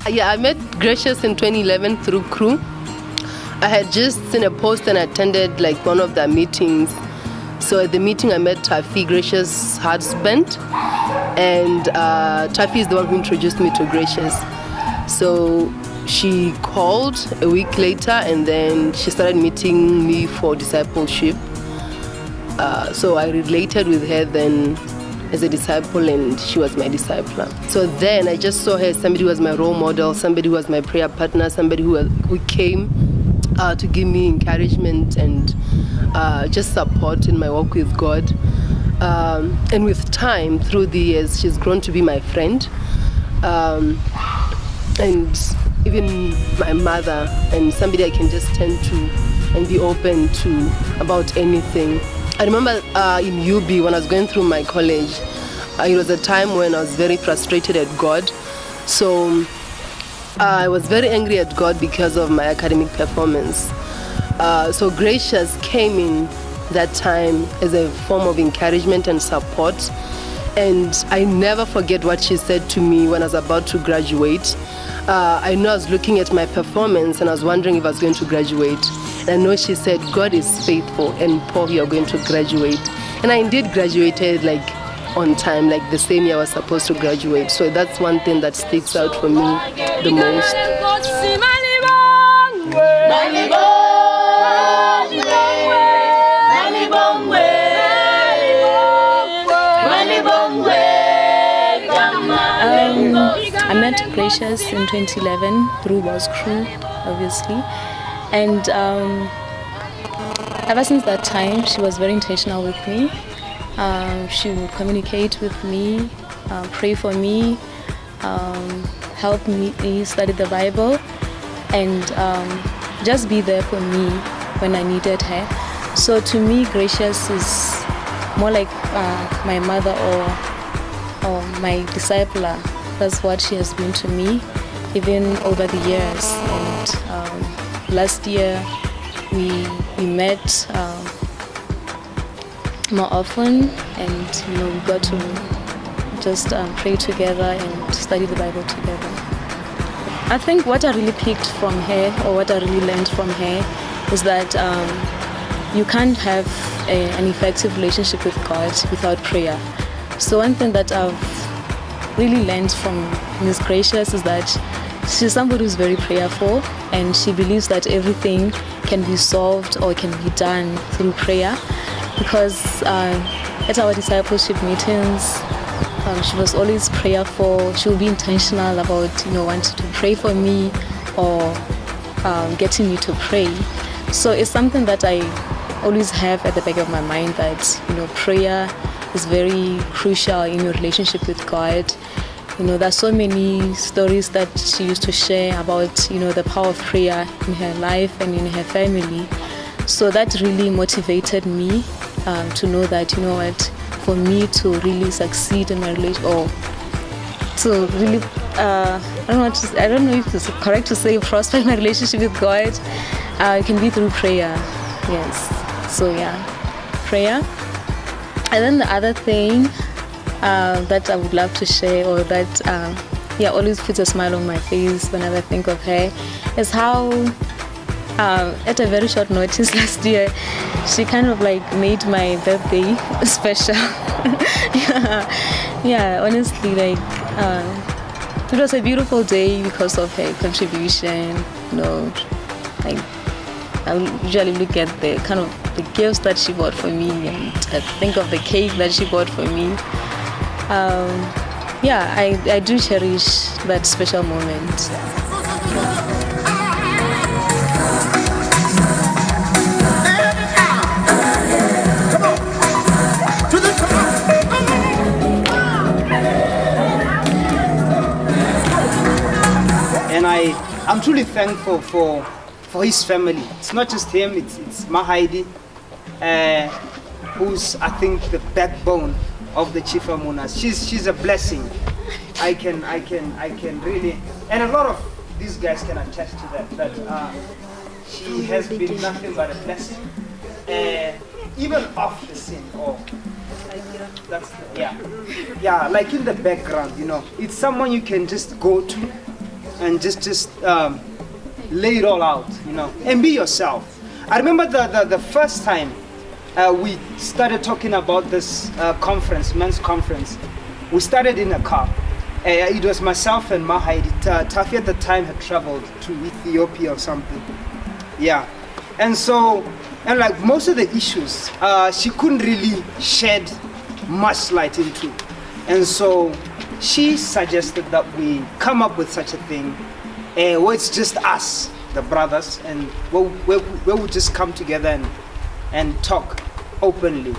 Yeah, I met Gracious in 2011 through Crew. I had just seen a post and attended like one of their meetings. So at the meeting I met Tafi, Gracious' husband, and Tafi is the one who introduced me to Gracious. So she called a week later and then she started meeting me for discipleship. So I related with her then as a disciple and she was my discipler. So then I just saw her as somebody who was my role model, somebody who was my prayer partner, somebody who came to give me encouragement and just support in my walk with God. And with time, through the years, she's grown to be my friend. And even my mother and somebody I can just turn to and be open to about anything. I remember in UB when I was going through my college, it was a time when I was very frustrated at God. So I was very angry at God because of my academic performance. So Gracious came in that time as a form of encouragement and support. And I never forget what she said to me when I was about to graduate. I know I was looking at my performance and I was wondering if I was going to graduate. And I know she said, God is faithful and Mpho, you're going to graduate. And I indeed graduated like on time, like the same year I was supposed to graduate. So that's one thing that sticks out for me the most. I met Gracious in 2011 through Was Crew, obviously. And ever since that time, she was very intentional with me. She would communicate with me, pray for me, help me study the Bible, and just be there for me when I needed her. So to me, Gracious is more like my mother or my discipler. That's what she has been to me, even over the years. And last year we met more often, and we got to just pray together and study the Bible together. I think what I really picked from her, or what I really learned from her, is that you can't have an effective relationship with God without prayer. So one thing that I've really learned from Miss Gracious is that she's somebody who's very prayerful, and she believes that everything can be solved or can be done through prayer. Because at our discipleship meetings, she was always prayerful. She would be intentional about wanting to pray for me or getting me to pray. So it's something that I always have at the back of my mind, that prayer is very crucial in your relationship with God. There's so many stories that she used to share about the power of prayer in her life and in her family. So that really motivated me to know that for me to really succeed in my relationship, or to really I don't know if it's correct to say prosper in my relationship with God, it can be through prayer. Yes. So yeah, prayer. And then the other thing that I would love to share, or that always puts a smile on my face whenever I think of her, is how at a very short notice last year, she kind of like made my birthday special. Yeah, honestly, like it was a beautiful day because of her contribution. Like I usually look at the kind of the gifts that she bought for me, and I think of the cake that she bought for me. I do cherish that special moment. And I'm truly thankful for his family. It's not just him, it's Mahaidi, who's, I think, the backbone of the Chifamunas. She's a blessing. I can really, and a lot of these guys can attest to that she has been nothing but a blessing, even off the scene. Like in the background, it's someone you can just go to and just lay it all out, you know, and be yourself. I remember the first time we started talking about this conference, men's conference. We started in a car. It was myself and Mahaidi. Tafi at the time had traveled to Ethiopia or something. Yeah. And so, and like most of the issues, she couldn't really shed much light into. And so she suggested that we come up with such a thing where it's just us, the brothers, and where we just come together and talk openly.